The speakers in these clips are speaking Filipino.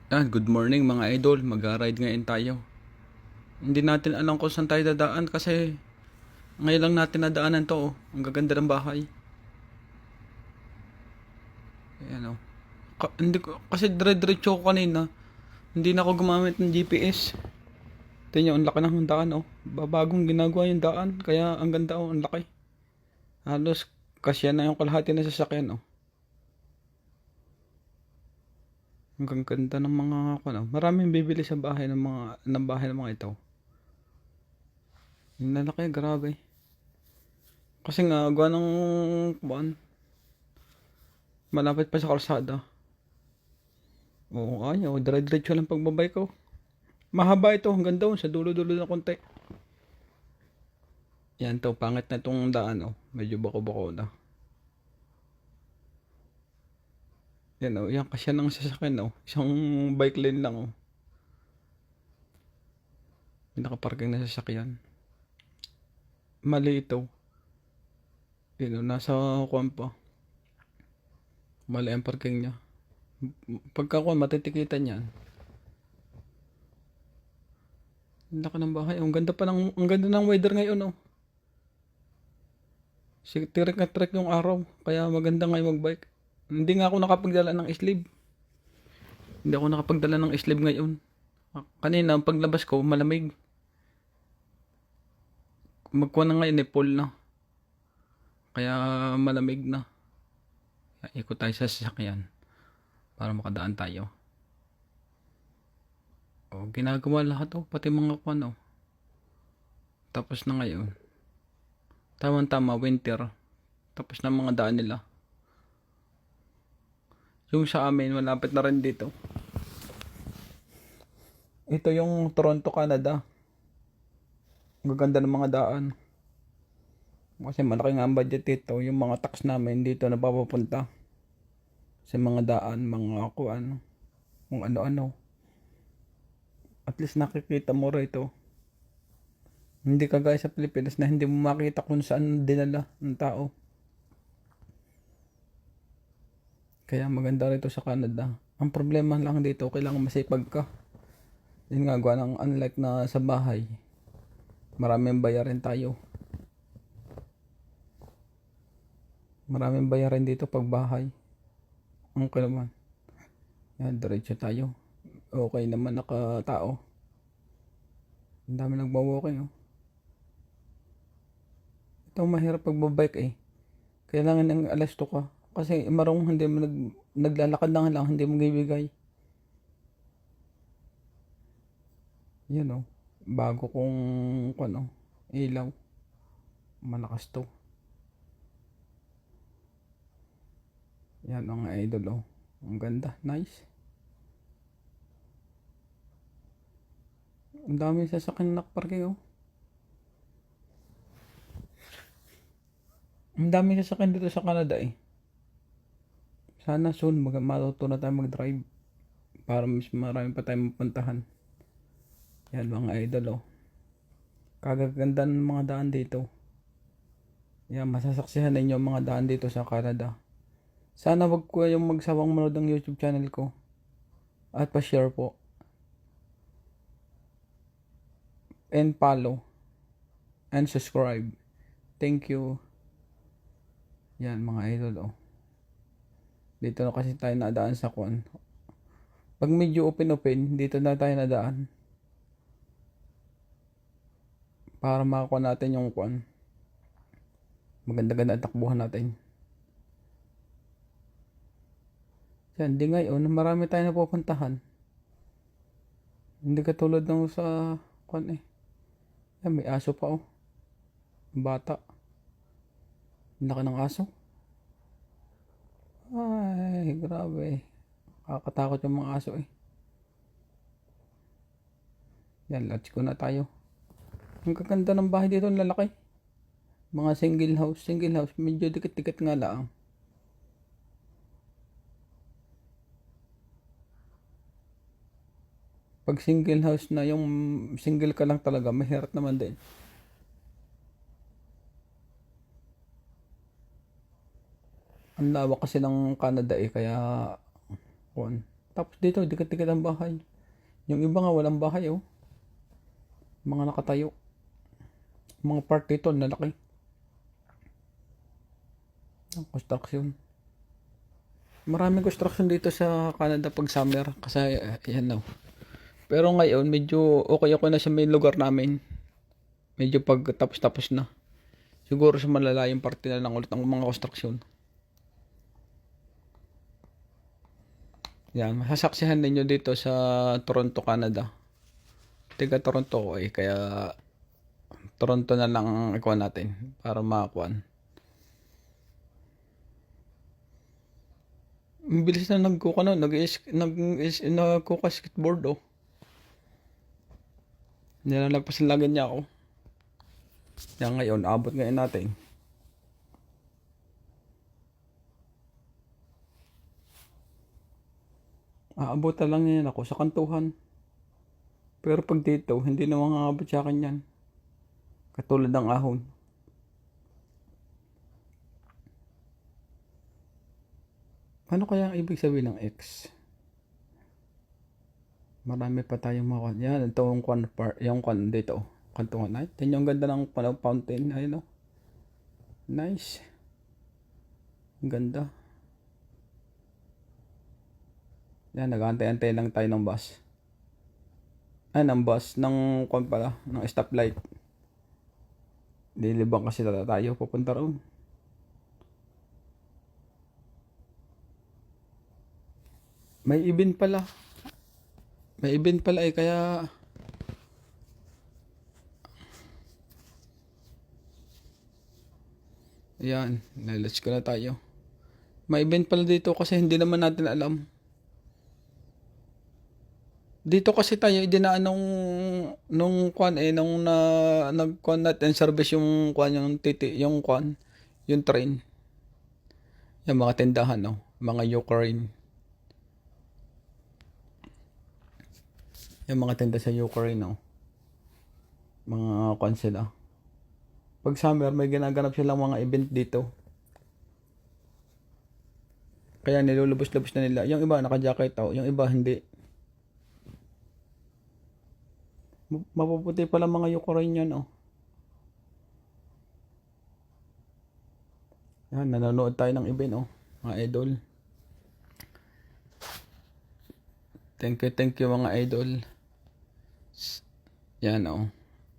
Good morning mga idol. Mag-ride ngayon tayo. Hindi natin alam kung saan tayo dadaan kasi ngayon lang natin nadaanan to. Oh. Ang gaganda ng bahay. Ayan oh. Hindi ko, kasi dire-diretso ko kanina. Hindi na ako gumamit ng GPS. Tingnan nyo, ang laki ng daan oh. Babagong ginagawa yung daan. Kaya ang ganda oh, ang laki. Halos kasya na yung kalahati na sasakyan oh. Ang ganda ng mga ano. Maraming bibili sa bahay ng mga ito. Yung lalaki, grabe. Kasi nga, gawa ng buwan, malapit pa sa kalsada. Oo, ayaw. Dire-diretso lang pagbabay ko. Mahaba ito. Hanggang doon. Sa dulo-dulo na konti. Yan to. Pangit na itong daan. Oh. Medyo bako-bako na. Yan oh. Yan kasi ng sasakyan. Oh. Isang bike lane lang. Oh. May nakaparking na sasakyan. Mali ito. Yan oh. Nasa kuwan pa. Mali ang parking niya. Pagka kuwan, matitikitan yan. Ang laki ng bahay. Ang ganda pa ng, ang ganda ng weather ngayon. Oh. Tirik na tirik yung araw. Kaya maganda ngayon magbike. Hindi nga ako nakapagdala ng sleeve. Hindi ako nakapagdala ng sleeve ngayon. Kanina, paglabas ko, malamig. Magkuha na ngayon eh, full na. Kaya malamig na. Ikot tayo sa sasakyan para makadaan tayo. O, ginagawa lahat oh, pati mga kuwan oh. Tapos na ngayon. Tama-tama, winter. Tapos na mga daan nila. Yung sa amin, malapit na rin dito. Ito yung Toronto, Canada. Ang gaganda ng mga daan. Kasi malaki nga ang budget dito. Yung mga tax namin dito na papapunta. Sa mga daan, mga kuan. Kung ano-ano. At least nakikita mo rito. Hindi kagaya sa Pilipinas na hindi mo makita kung saan dinala ng tao. Kaya maganda rito sa Canada. Ang problema lang dito, kailangan masipag ka. Yun nga, gawa ng unlike na sa bahay. Maraming bayarin tayo. Maraming bayarin dito pag bahay. Ang naman. Yan, diretso tayo. Okay naman nakatao. Ang dami nagwa-walking oh. Ito mahirap pagbabike eh. Kailangan ng alas 2 ka. Kasi marong hindi mo naglalakad lang, hindi mo bibigay. Yan oh. Bago kong ano, ilaw. Malakas to. Yan ang idol oh. Ang ganda. Nice. Ang dami sasakyan na nakaparking oh. Ang dami sasakyan dito sa Canada eh. Sana soon matuto na tayo mag-drive. Para mas marami pa tayong mapuntahan. Yan mga idol oh. Kagaganda ng mga daan dito. Yan, masasaksihan ninyo mga daan dito sa Canada. Sana wag ko yung magsawang manood ng YouTube channel ko. At pa-share po. And follow. And subscribe. Thank you. Yan mga idol oh. Dito na kasi tayo nadaan sa kuan. Pag medyo open, dito na tayo nadaan. Para makakuha natin yung kuan. Maganda-ganda ang takbuhan natin. Yan, di ngayon, marami tayong napupuntahan. Hindi katulad ng sa kuan eh. Yan, may aso pa oh. Bata. Laki ng aso. Ay, grabe. Kakatakot yung mga aso eh. Yan, let's go na tayo. Ang gaganda ng bahay dito, ang lalaki. Mga single house, medyo dikit-dikit nga lang. Pag single house na, yung single ka lang talaga, mahirap naman din. Ang lawak kasi ng Canada eh, kaya, kuwan. Tapos dito, dikit-dikit ang bahay. Yung iba nga walang bahay, oh. Mga nakatayo. Mga part dito, nalaki. Ang construction. Maraming construction dito sa Canada pag summer. Kasi, yan na. Pero ngayon, medyo okay na sa may lugar namin. Medyo pag tapos-tapos na. Siguro sa malalayong parte na lang ulit ng mga construction. Yan, masasaksihan ninyo dito sa Toronto, Canada. Tiga Toronto ko eh, kaya Toronto na lang ang ikuha natin para makakuan. Ang bilis na nagkuka no, nagkuka skateboard oh. Nilalagpasan lagi niya ako. Yan ngayon, abot ngayon natin. Aabot na lang yan ako sa kantuhan. Pero pag dito, hindi na makakabot sa akin yan. Katulad ng ahon. Ano kaya ang ibig sabihin ng X? Marami pa tayong mga yan. Ito yung kwan dito. Kantuhan. Ay, yan yung ganda ng fountain. Ayun o. Nice. Ang ganda. Yan, nag-antay-antay lang tayo ng bus. Ay, ng bus. Ng kwan pala. Ng stoplight. Dilibang kasi tayo. Pupunta roon. May event pala. May event pala eh. Kaya yan. Let's go na tayo. May event pala dito kasi hindi naman natin alam. Dito kasi tayo dinaan nung kwan eh nung nagkwan natin service yung kwan yung kwan yung train. Yung mga tindahan no, mga Ukraine. Yung mga tinda sa Ukraine no. Mga kwan sila. Pag summer may ginaganap silang mga event dito. Kaya nilulubos-lubos na nila. Yung iba naka-jacket oh, yung iba hindi. Mapuputi pala mga Ukraine yan, oh. Yan, nanonood tayo ng event, oh. Mga idol. Thank you mga idol. Yan, oh.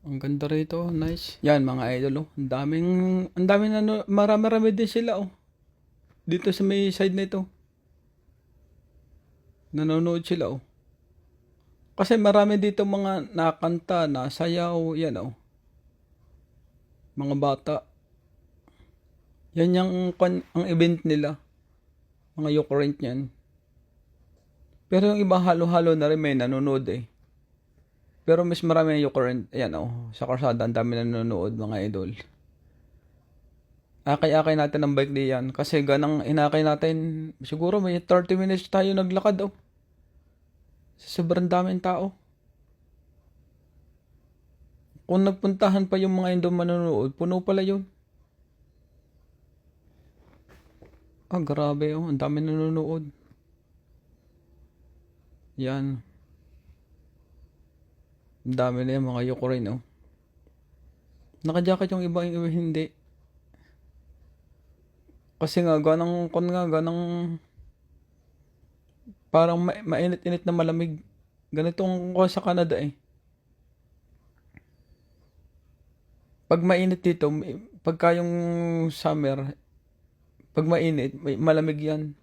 Ang ganda rito, nice. Yan, mga idol, oh. Ang daming marami din sila, oh. Dito sa may side na ito. Nanonood sila, oh. Kasi marami dito mga nakanta, nasayaw, yan oh. Mga bata. Yan yung ang event nila. Mga Ukraine yan. Pero yung iba halo-halo na rin may nanonood eh. Pero mas marami yung Ukraine, yan oh. Sa karsada, ang dami nanonood mga idol. Akay-akay natin ang bike diyan. Kasi ganang inakay natin, siguro may 30 minutes tayo naglakad oh. Sa sobrang daming tao. Kung nagpuntahan pa yung mga Indo manonood, puno pala yun. Ah, grabe oh. Ang dami nanonood. Yan. Ang dami na yung mga Ukraine oh. Naka-jacket yung iba hindi. Kasi nga, ganang parang mainit-init na malamig. Ganitong ko sa Canada eh. Pag mainit dito, pagka yung summer, pag mainit, malamig yan.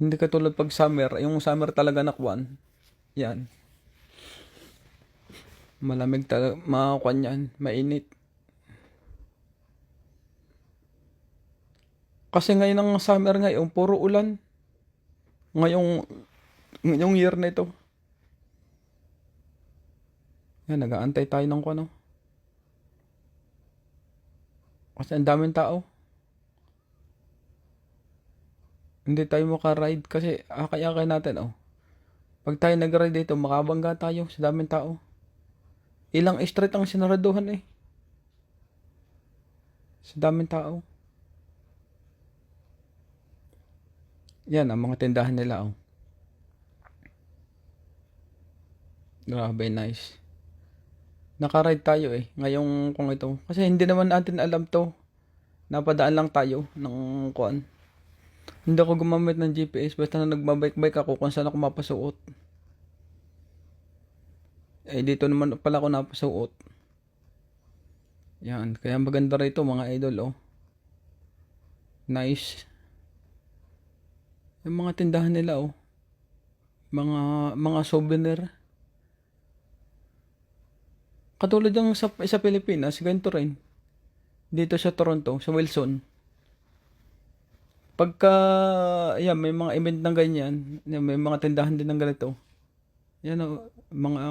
Hindi katulad pag summer, yung summer talaga nakwan. Yan. Malamig talaga, makakwan yan, mainit. Kasi ngayon ang summer ngayon, puro ulan. Ngayong year na ito. Yan, nag-aantay tayo ng kuno. Kasi ang daming tao. Hindi tayo maka-ride kasi akay-akay natin oh. Pag tayo nag-ride dito, makabangga tayo sa daming tao. Ilang street ang sinaraduhan eh. Sa daming tao. Yan ang mga tindahan nila, oh. Grabe, nice. Naka-ride tayo eh. Ngayong kung ito. Kasi hindi naman natin alam to. Napadaan lang tayo ng kuan. Hindi ako gumamit ng GPS. Basta na nagbabike-bike ako kung saan ako mapasuot. Eh dito naman pala ako napasuot. Yan. Kaya maganda rito mga idol, oh. Nice. Yung mga tindahan nila, oh. Mga souvenir. Katulad yung sa Pilipinas, ganito rin. Dito sa Toronto, sa Wilson. Pagka, yan, may mga event ng ganyan, yan, may mga tindahan din ng ganito. Yan, oh,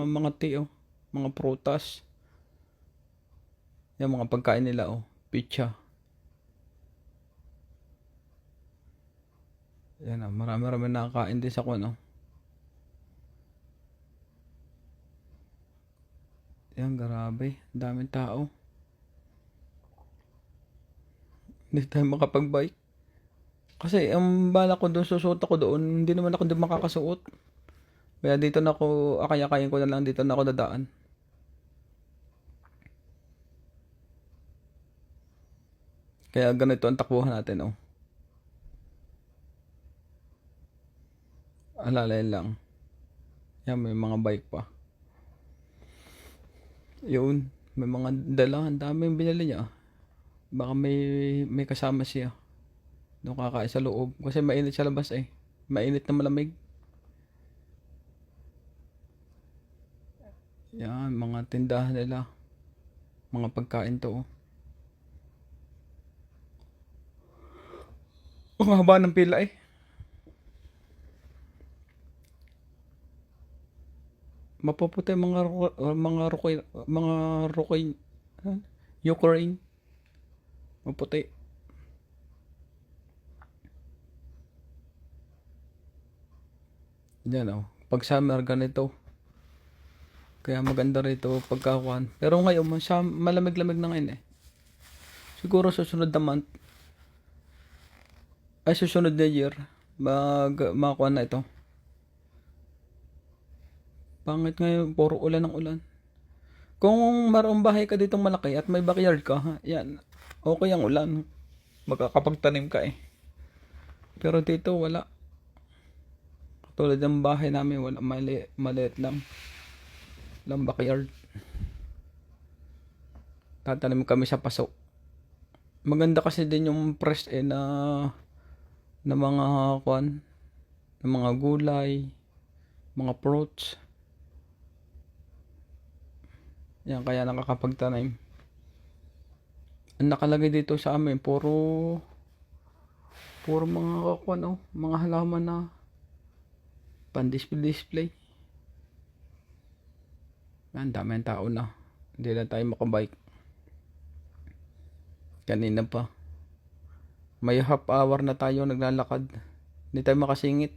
mga tea, oh, mga prutas. Yan, mga pagkain nila, oh, pizza. Yan, oh, marami-rami nakakain din sa kuno. Yan, grabe, daming tao. Hindi tayo makapag-bike. Kasi ang bala ko doon, susuot ako doon, hindi naman ako doon makakasuot. Kaya dito na ako, akay-akayin ko na lang dito na ako dadaan. Kaya ganito ang takbuhan natin, oh. Alalay lang. Yan, may mga bike pa. Yun, may mga dala, ang daming binili niya. Baka may kasama siya. Doon kakain sa loob. Kasi mainit sa labas eh. Mainit na malamig. Yan, mga tindahan nila. Mga pagkain to, oh. Ang haba ng pila eh. Mapuputi mga rukoy, Ukraine. Maputi. Yan, oh. Pag summer ganito. Kaya maganda rito pagkakuan. Pero ngayon, malamig-lamig na ngayon eh. Siguro susunod na month, ay susunod na year, makakuan na ito. Pangit ngayon, puro ulan ng ulan. Kung mayroong bahay ka ditong malaki at may backyard ka, yan, okay ang ulan. Makakapagtanim ka eh. Pero dito wala. Katulad ng bahay namin, wala, maliit lang. Walang backyard. Tatanim kami sa paso. Maganda kasi din yung fresh eh na mga kuan, na mga gulay, mga fruits. Yan, kaya nakakapagtanim. Ang nakalagay dito sa amin, puro mga kuan, oh, mga halaman na pan-display. Ang dami ng tao na. Hindi na tayo makabike. Kanina pa. May half hour na tayo naglalakad. Hindi tayo makasingit.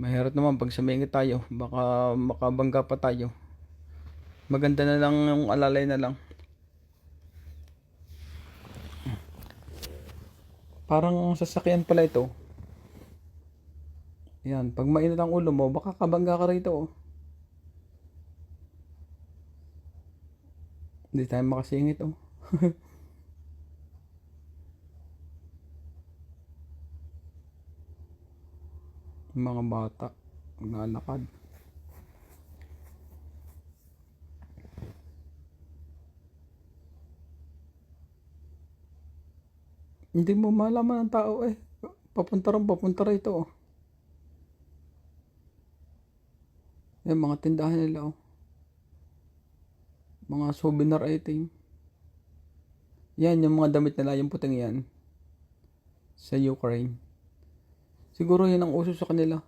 Mahirap naman pag sumingit tayo. Baka makabangga pa tayo. Maganda na lang yung alalay na lang. Parang sasakyan pala ito. Yan, pag mainit ang ulo mo, baka kabangga ka rito, oh. Hindi tayo makasingit, oh. Mga bata, naglalakad. Hindi mo malaman ng tao, eh. Papunta rito, oh. Yan, mga tindahan nila, oh. Mga souvenir item. Yan, yung mga damit nila, yung puting yan. Sa Ukraine. Siguro yun ang uso sa kanila.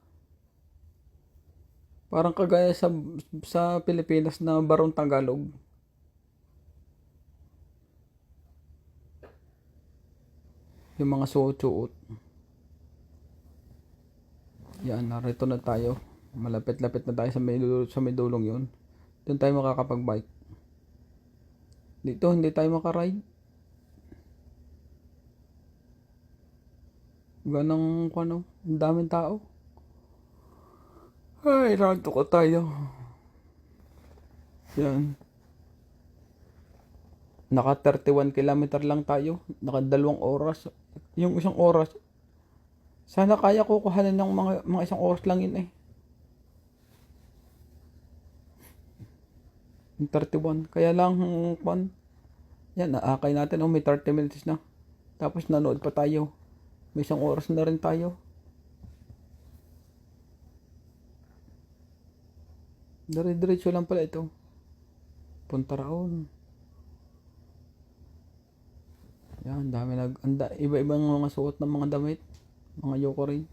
Parang kagaya sa Pilipinas na barong Tagalog. Yung mga suot-suot. Yan, narito na tayo. Malapit-lapit na tayo sa may dulong yun. Doon tayo makakapag-bike. Dito, hindi tayo makaride. Ganang ano, ang daming tao. Ay, ranto ko tayo. Yan. Naka 31 kilometer lang tayo. Naka 2 oras. Yung 1 oras. Sana kaya ko kuhanan ng mga 1 oras lang yun eh. Yung 31. Kaya lang, yan, naakay natin. Oh, may 30 minutes na. Tapos nanood pa tayo. May 1 oras na rin tayo. Dire-diretso lang pala ito. Punta raon. Yan, dami iba-ibang mga suot ng mga damit. Mga yoko rin.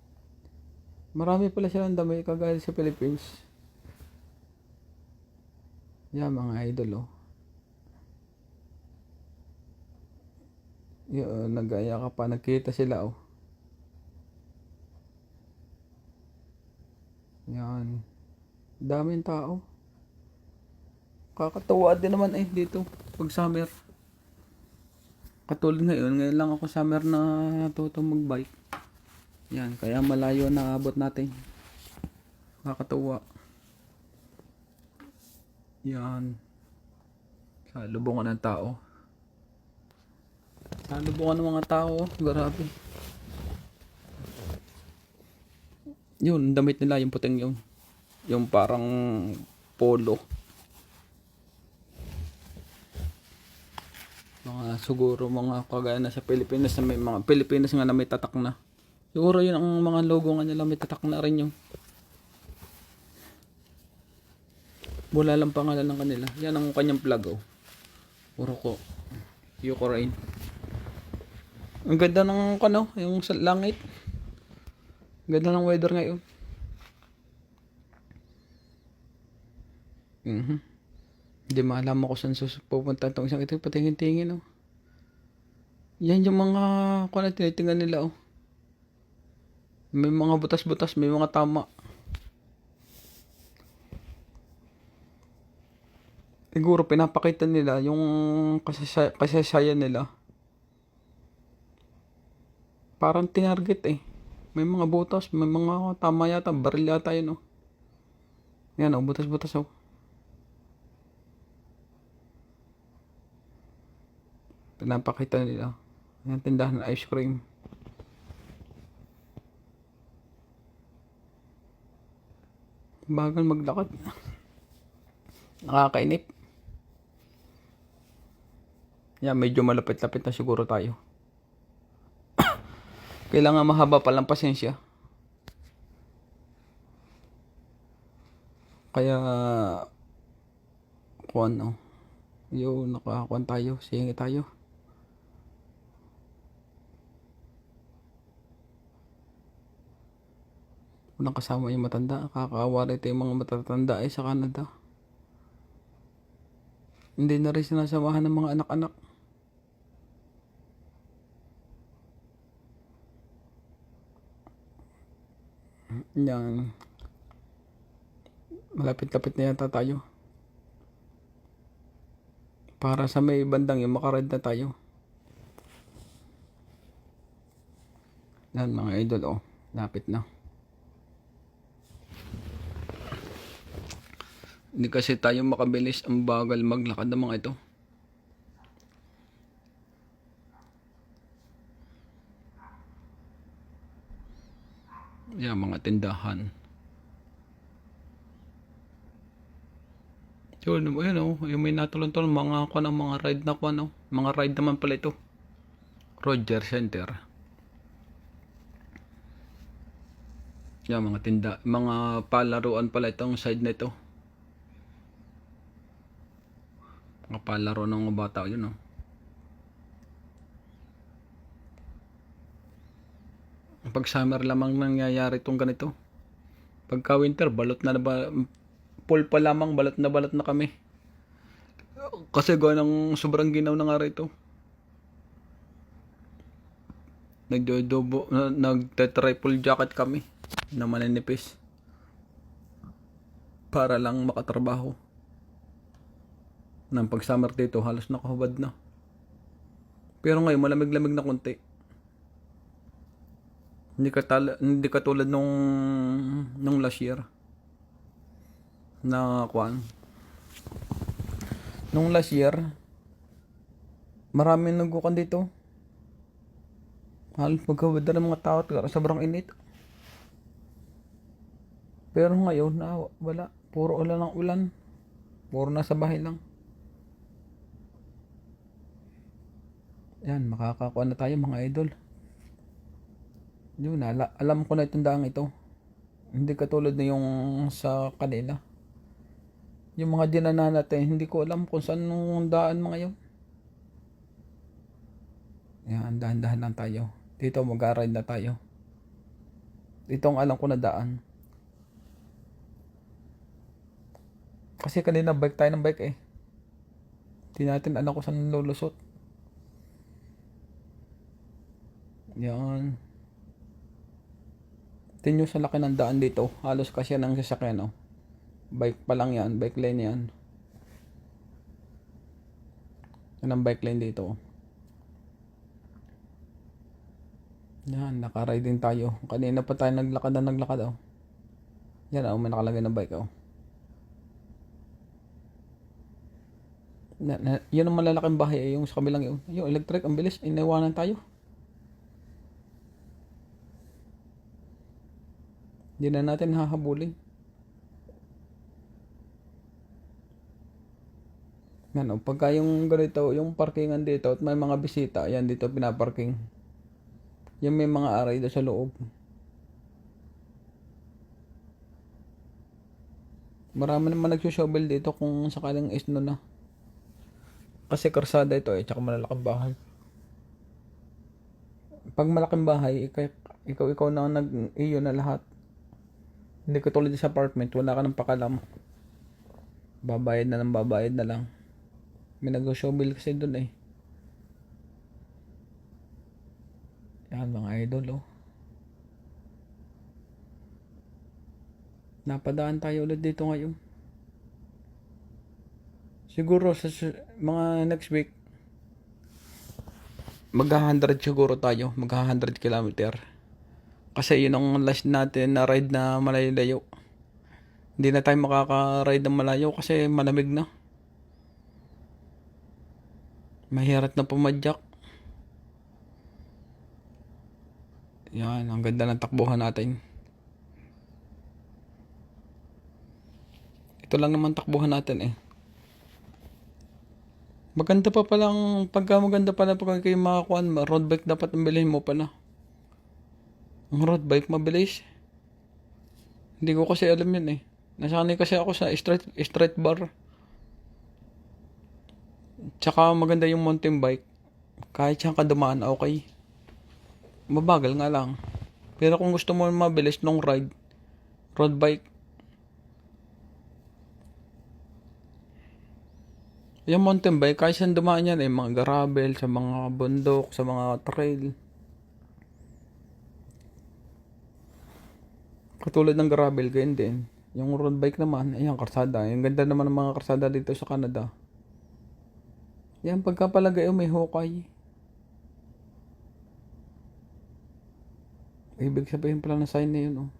Marami pala silang damit kagaya sa Philippines. Yan, mga idol oh. Yun, nagaya ka pa. Nagkita sila oh. Yan. Daming tao. Kakatuwa din naman eh dito. Pag summer. Katulad ngayon lang ako summer na natutong magbike. Yan, kaya malayo na abot natin. Kakatuwa. Yan. Sa lubungan ng tao. Sa lubungan ng mga tao, grabe. Yun, damit nila, yung puting yun. Yung parang polo. Siguro mga kagaya na sa Pilipinas na may mga Pilipinas nga na may tatak na. Siguro yun ang mga logo nga nila, may tatak na rin yung. Wala lang pangalan ng kanila. Yan ang kanyang flag oh. Puro ko. Ukraine. Ang ganda ng yung sa langit. Ganda ng weather ngayon. Hindi maalam ako saan pupunta itong isang ito. Patingin-tingin oh. Yan yung mga tinitingnan nila oh. May mga butas-butas, may mga tama. Siguro pinapakita nila yung kasaysayan nila. Parang tinarget eh. May mga butas, may mga tama yata, baril yata yun oh. Yan oh, butas-butas oh. Pinapakita nila. Yan, tindahan ng ice cream. Bagal maglakad. Nakakainip. Yan, medyo malapit-lapit na siguro tayo. Kailangan mahaba palang pasensya. Kaya oh. Yung nakakuan tayo, singi tayo. Unang kasama yung matanda. Kakaawa rin yung mga matatanda sa Canada. Hindi na rin sinasamahan ng mga anak-anak. Yan. Malapit-lapit na yata tayo. Para sa may bandang yung makarad na tayo. Yan mga idol oh. Lapit na. Hindi kasi tayo makabilis, ang bagal maglakad ng mga ito. Yan, mga tindahan. Yun oh, yung may natulong-tulong, mga ride na oh. Mga ride naman pala ito. Roger Center. Yan, mga mga palaruan pala itong side na ito. Mga palaro ng mga bata, yun oh. Pag summer lamang nangyayari itong ganito. Pagka winter, balot na full pa lamang, balot na kami. Kasi ganang sobrang ginaw na nga rito. Nagte-triple jacket kami na maninipis. Para lang makatrabaho. Nang pag summer dito, halos nakahubad na. Pero ngayon, malamig-lamig na konti. Hindi katulad nung last year na kuan. Nung last year, maraming nagkukan dito. Halos magkawad na ng mga tao at sobrang init. Pero ngayon, wala. Puro ulan ng ulan. Puro nasa bahay lang. Yan, makakakuha na tayo mga idol. Yun, alam ko na itong daang ito. Hindi katulad na yung sa kanila. Yung mga dinanan natin, hindi ko alam kung saan nung daan mga yun. Yan, dahan-dahan lang tayo. Dito mag-ride na tayo. Dito ang alam ko na daan. Kasi kanina bike tayo ng bike eh. Hindi natin alam kung saan lulusot. Yan. Tingnan nyo sa laki ng daan dito. Halos kasi ng sasakyan, no? Bike pa lang yan. Bike lane yan. Yan ang bike lane dito. Yan, nakaride din tayo. Kanina pa tayo naglakad, oh. Yan, oh, may nakalagay na bike, oh. Yun ang malalaking bahay, yung sa kabilang yun. Yung electric, ang bilis. Iniwanan tayo. Hindi na natin hahabulin. Yan, oh, pagka yung ganito, yung parkingan dito at may mga bisita, yan dito pinaparking. Yung may mga aray doon sa loob. Marami naman nagsushovel dito kung sakaling isno na. Kasi karsada ito eh, tsaka malalaking bahay. Pag malaking bahay, ikaw na iyo na lahat. Hindi ko tulad sa apartment, wala ka ng pakalam. Babayad na lang. May nag-shovel kasi doon eh. Yan mga idol, oh. Napadaan tayo ulit dito ngayon. Siguro sa mga next week, magha-100 siguro tayo. Magha-100 kilometer. Kasi yun ang last natin na ride na malayo-layo. Hindi na tayo makaka-ride ng malayo kasi malamig na. Mahirap na pumadyak. Yan, ang ganda ng takbuhan natin. Ito lang naman takbuhan natin eh. Maganda pa palang, pagka kayo makakuha, road bike dapat ang bilhin mo pala. Ang road bike mabilis. Hindi ko kasi alam yun eh. Nasanay kasi ako sa street bar. Tsaka maganda yung mountain bike. Kahit siyang kadumaan, okay. Mabagal nga lang. Pero kung gusto mo mabilis long ride, road bike. Yung mountain bike, kahit saan dumaan yan eh, mga gravel, sa mga bundok, sa mga trail. Katulad ng gravel, ganyan din. Yung road bike naman, ayan, karsada. Yung ganda naman ng mga karsada dito sa Canada. Yan, pagkapalagay may hukay. Ibig sabihin pala na sign na yun, oh.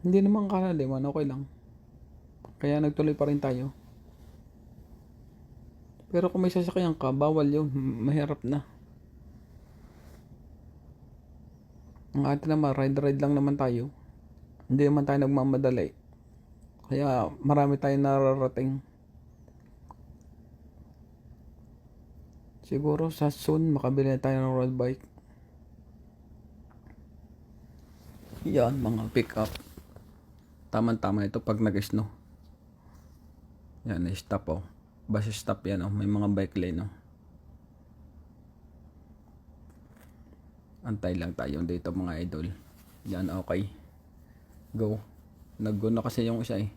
Hindi naman kalaliman, okay lang. Kaya nagtuloy pa rin tayo. Pero kung may sasakyan ka, bawal yun. Mahirap na. Ang atin naman, ride lang naman tayo. Hindi naman tayo nagmamadali. Kaya marami tayong nararating. Siguro sa soon, makabili na tayo ng road bike. Yan, mga pick up. Tama-tama ito pag nag-snow. Yan, stop, oh. Bus stop yan, oh. May mga bike lane, oh. Antay lang tayo dito mga idol. Yan, okay. Go. Nag-go na kasi yung isa eh.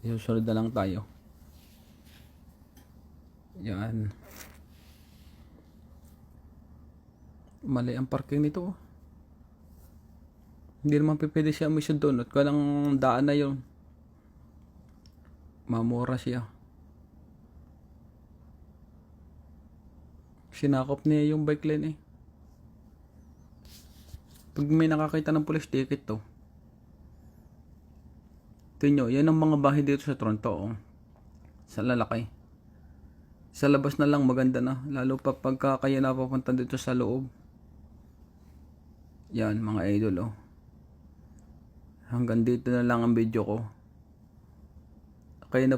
Isusunod na lang tayo. Yan. Mali ang parking nito, oh. Hindi naman pipili siya mission doon at walang daan na yun. Mamura siya. Sinakop niya yung bike lane eh. Pag may nakakita ng police ticket to, tingnan nyo, yan ang mga bahay dito sa Toronto, oh. Sa lalaki. Sa labas na lang maganda na, lalo pa pagka kayo napapunta dito sa loob. Yan mga idol, oh. Hanggang dito na lang ang video ko. Kayo na